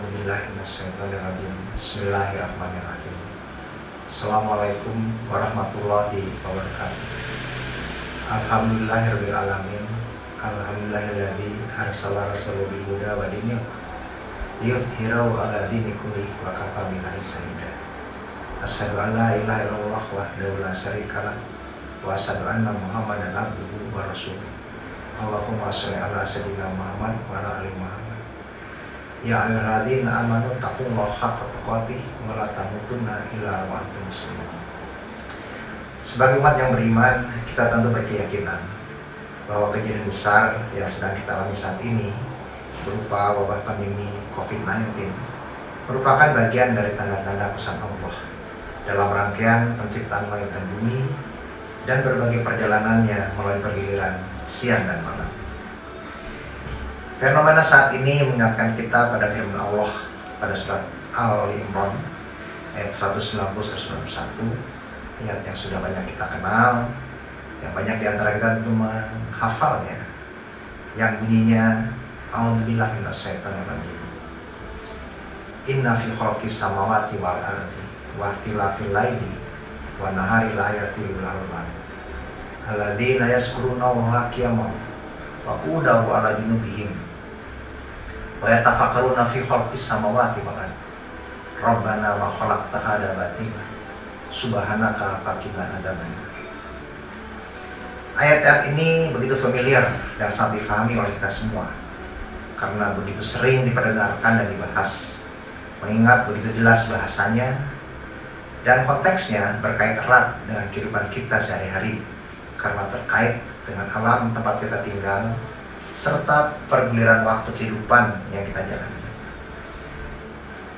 A'udzubillahiminasyaitonirrajim. Bismillahirrahmanirrahim. Assalamualaikum warahmatullahi wabarakatuh. Alhamdulillahirabbil alamin. Alhamdulillahilladzi arsala rasulahu bil huda wa dinil liyudhhirahu 'ala dini kullihi wa kafa billahi shahida. Asyhadu an la ilaha illallah wahdahu la syarikalah wa asyhadu anna Muhammadan abduhu wa rasuluh. Allahumma sholli ala sayyidina Muhammad wa ala ali Muhammad. Ya ayyuhalladzina amanu taqullaha haqqa tuqatih wa la tamutunna illa wa antum muslimun. Sebagai umat yang beriman, kita tentu berkeyakinan bahwa kejadian besar yang sedang kita alami saat ini berupa wabah pandemi COVID-19 merupakan bagian dari tanda-tanda kuasa Allah dalam rangkaian penciptaan langit dan bumi dan berbagai perjalanannya melalui pergiliran siang dan malam. Fenomena saat ini mengingatkan kita pada firman Allah pada surat Al-Imran ayat 190-191, ayat yang sudah banyak kita kenal, yang banyak di antara kita tentu menghafalnya, yang bunyinya A'udzubillahi minasyaitonirrajim. Inna fi khalqis samawati wal ardi wa ikhtilafil laili wan nahari laayatin lil albab alladzina yazkuruna Allaha qiyaman wa qu'udan wa 'ala junubihim wa yatafakkaruna fi khalqis samawati wal ardi rabbana ma khalaqta hadza batila subhanaka faqina adzabannar. Ayat-ayat ini begitu familiar dan sangat difahami oleh kita semua karena begitu sering diperdengarkan dan dibahas, mengingat begitu jelas bahasanya dan konteksnya berkait erat dengan kehidupan kita sehari-hari karena terkait dengan alam tempat kita tinggal serta pergiliran waktu kehidupan yang kita jalani.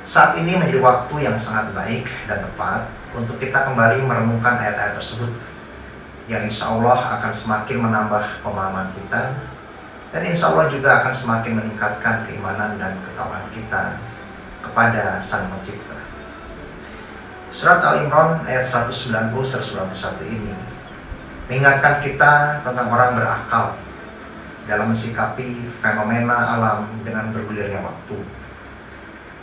Saat ini menjadi waktu yang sangat baik dan tepat untuk kita kembali merenungkan ayat-ayat tersebut yang insya Allah akan semakin menambah pemahaman kita dan insya Allah juga akan semakin meningkatkan keimanan dan ketakwaan kita kepada Sang Pencipta. Surat Al-Imran ayat 190-191 ini mengingatkan kita tentang orang berakal dalam mensikapi fenomena alam dengan bergulirnya waktu.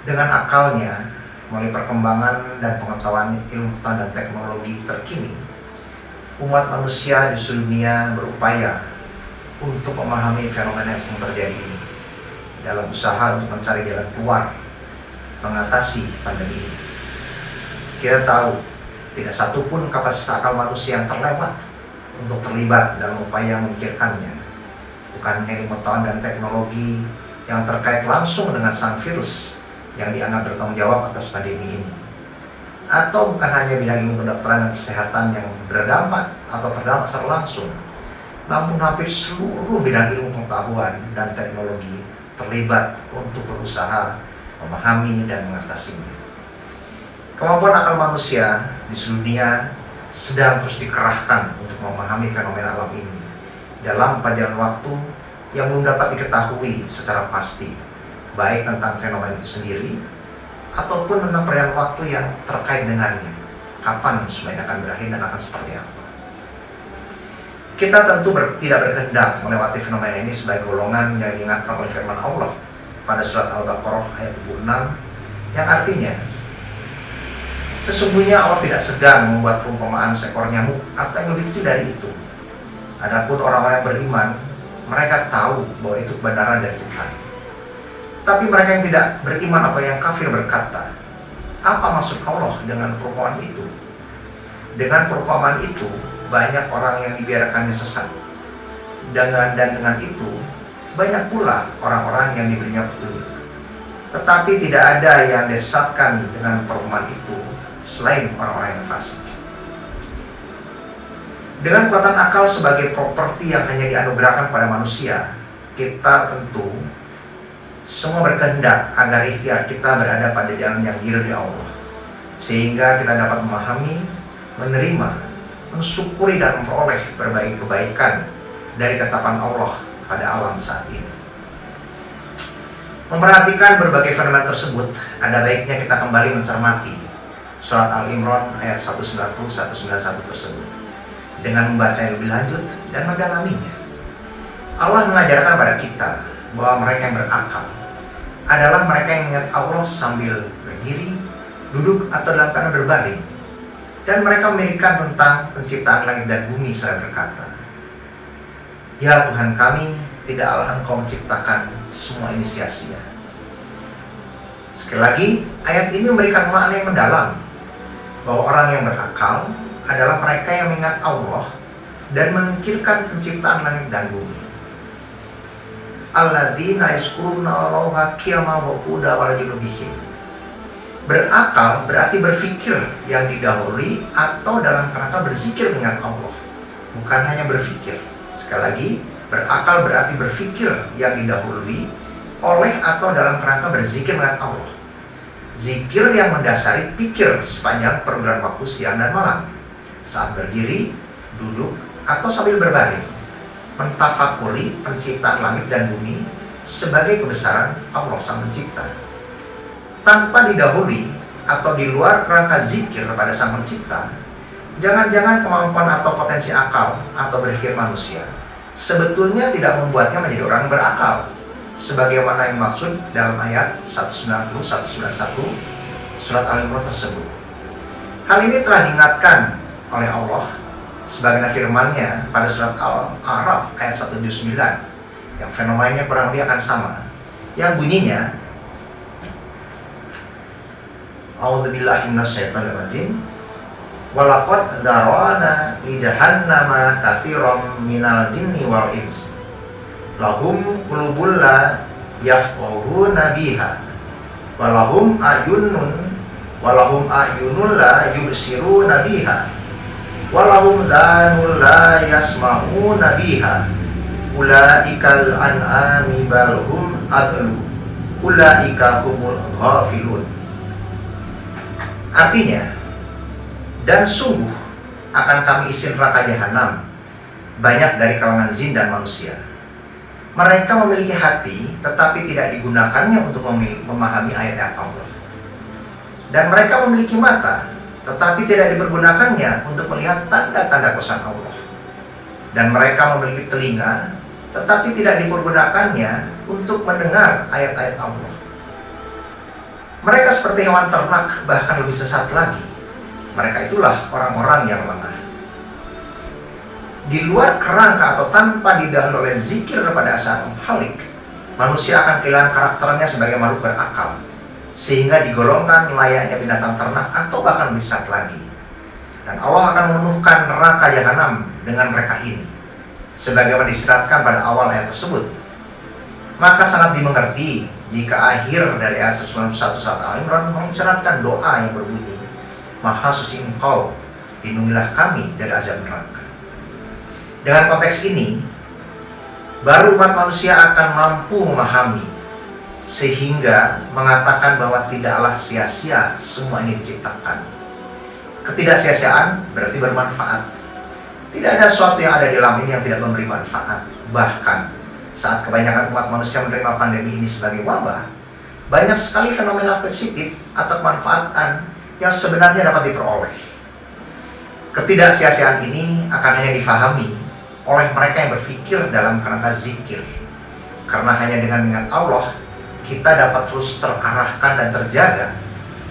Dengan akalnya, melalui perkembangan dan pengetahuan ilmu pengetahuan dan teknologi terkini, umat manusia di seluruh dunia berupaya untuk memahami fenomena yang sedang terjadi ini dalam usaha untuk mencari jalan keluar mengatasi pandemi ini. Kita tahu tidak satupun kapasitas akal manusia yang terlewat untuk terlibat dalam upaya memikirkannya. Bukan hanya ilmu pengetahuan dan teknologi yang terkait langsung dengan sang virus yang dianggap bertanggung jawab atas pandemi ini, atau bukan hanya bidang ilmu kedokteran dan kesehatan yang berdampak atau terdampak secara langsung, namun hampir seluruh bidang ilmu pengetahuan dan teknologi terlibat untuk berusaha memahami dan mengatasinya. Kemampuan akal manusia di seluruh dunia sedang terus dikerahkan untuk memahami fenomena alam ini dalam perjalanan waktu yang belum dapat diketahui secara pasti, baik tentang fenomena itu sendiri ataupun tentang perjalanan waktu yang terkait dengannya, kapan semuanya akan berakhir dan akan seperti apa. Kita tentu tidak berkehendak melewati fenomena ini sebagai golongan yang diingatkan oleh firman Allah pada surat Al-Baqarah ayat 26 yang artinya, sesungguhnya Allah tidak segan membuat perumpamaan seekor nyamuk atau yang lebih kecil dari itu. Adapun orang-orang yang beriman, mereka tahu bahwa itu kebenaran dari Tuhan. Tapi mereka yang tidak beriman atau yang kafir berkata, apa maksud Allah dengan perumpamaan itu? Dengan perumpamaan itu, banyak orang yang dibiarkannya sesat. Dan dengan itu, banyak pula orang-orang yang diberinya petunjuk. Tetapi tidak ada yang disesatkan dengan perumpamaan itu selain orang-orang yang fasik. Dengan kekuatan akal sebagai properti yang hanya dianugerahkan pada manusia, kita tentu semua berkehendak agar ikhtiar kita berada pada jalan yang diridhoi Allah, sehingga kita dapat memahami, menerima, mensyukuri dan memperoleh berbagai kebaikan dari ketetapan Allah pada alam saat ini. Memperhatikan berbagai fenomena tersebut, ada baiknya kita kembali mencermati surat Al-Imran ayat 190-191 tersebut dengan membaca lebih lanjut dan mendalaminya. Allah mengajarkan pada kita bahwa mereka yang berakal adalah mereka yang mengingat Allah sambil berdiri, duduk, atau dalam keadaan berbaring. Dan mereka memikirkan tentang penciptaan langit dan bumi seraya berkata, "Ya Tuhan kami, tidaklah Engkau menciptakan semua ini sia-sia." Sekali lagi, ayat ini memberikan makna yang mendalam bahwa orang yang berakal adalah mereka yang mengingat Allah dan memikirkan penciptaan langit dan bumi. Alladzina yazkuruna Allaha qiyaman wa qu'udan wa ala junubihim. Berakal berarti berpikir yang didahului atau dalam kerangka berzikir mengingat Allah, bukan hanya berpikir. Sekali lagi, berakal berarti berpikir yang didahului oleh atau dalam kerangka berzikir mengingat Allah. Zikir yang mendasari pikir sepanjang perbulan waktu siang dan malam, saat berdiri, duduk, atau sambil berbaring, mentafakuri penciptaan langit dan bumi sebagai kebesaran Allah Sang Pencipta. Tanpa didahului atau di luar kerangka zikir pada Sang Pencipta, jangan-jangan kemampuan atau potensi akal atau berpikir manusia sebetulnya tidak membuatnya menjadi orang berakal, sebagaimana yang maksud dalam ayat 190-191 surat Al-Imran tersebut. Hal ini telah diingatkan oleh Allah sebagaimana firman-Nya pada surat Al-A'raf ayat 179 yang fenomenanya kurang lebih akan sama, yang bunyinya, A'udzubillahi minasyaitonirrajim. Walaqad dzara'na li jahannama katsiran minal jinni wal ins. Lahum qulubun la yafqahuna biha walahum a'yunun la yubsiruna biha walahum dhanun la yasma'una biha ulaikal an'ami bal hum adlu ulaika humul ghafilun. Artinya, dan sungguh akan kami isi neraka jahanam banyak dari kalangan jin dan manusia. Mereka memiliki hati tetapi tidak digunakannya untuk memahami ayat-ayat Allah. Dan mereka memiliki mata tetapi tidak dipergunakannya untuk melihat tanda-tanda kuasa Allah. Dan mereka memiliki telinga tetapi tidak dipergunakannya untuk mendengar ayat-ayat Allah. Mereka seperti hewan ternak, bahkan lebih sesat lagi. Mereka itulah orang-orang yang lengah. Di luar kerangka atau tanpa didahului oleh zikir kepada Sang Khalik, manusia akan kehilangan karakternya sebagai makhluk berakal, sehingga digolongkan layaknya binatang ternak atau bahkan lebih sesat lagi. Dan Allah akan memenuhkan neraka jahanam dengan mereka ini, sebagaimana disyaratkan pada awal ayat tersebut. Maka sangat dimengerti jika akhir dari ayat 191 surat Al-Imran mengisyaratkan doa yang berbunyi, Maha suci Engkau, lindungilah kami dari azab neraka. Dengan konteks ini, baru umat manusia akan mampu memahami sehingga mengatakan bahwa tidaklah sia-sia semua ini diciptakan. Ketidaksiasiaan berarti bermanfaat. Tidak ada sesuatu yang ada di alam ini yang tidak memberi manfaat. Bahkan saat kebanyakan umat manusia menerima pandemi ini sebagai wabah, banyak sekali fenomena positif atau kemanfaatan yang sebenarnya dapat diperoleh. Ketidaksiasiaan ini akan hanya difahami oleh mereka yang berpikir dalam kerangka zikir. Karena hanya dengan mengingat Allah, kita dapat terus terarahkan dan terjaga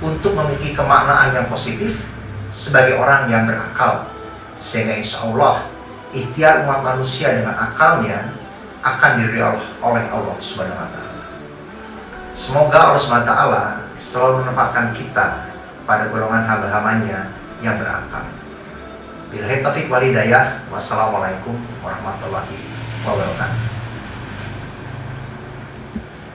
untuk memiliki kemaknaan yang positif sebagai orang yang berakal. Sehingga insya Allah, ikhtiar umat manusia dengan akalnya akan diridhoi oleh Allah Subhanahu wa Ta'ala. Semoga Allah Subhanahu wa Ta'ala selalu menempatkan kita pada golongan hamba-hambanya yang berakal. Billahi taufiq wal hidayah. Wassalamualaikum warahmatullahi wabarakatuh.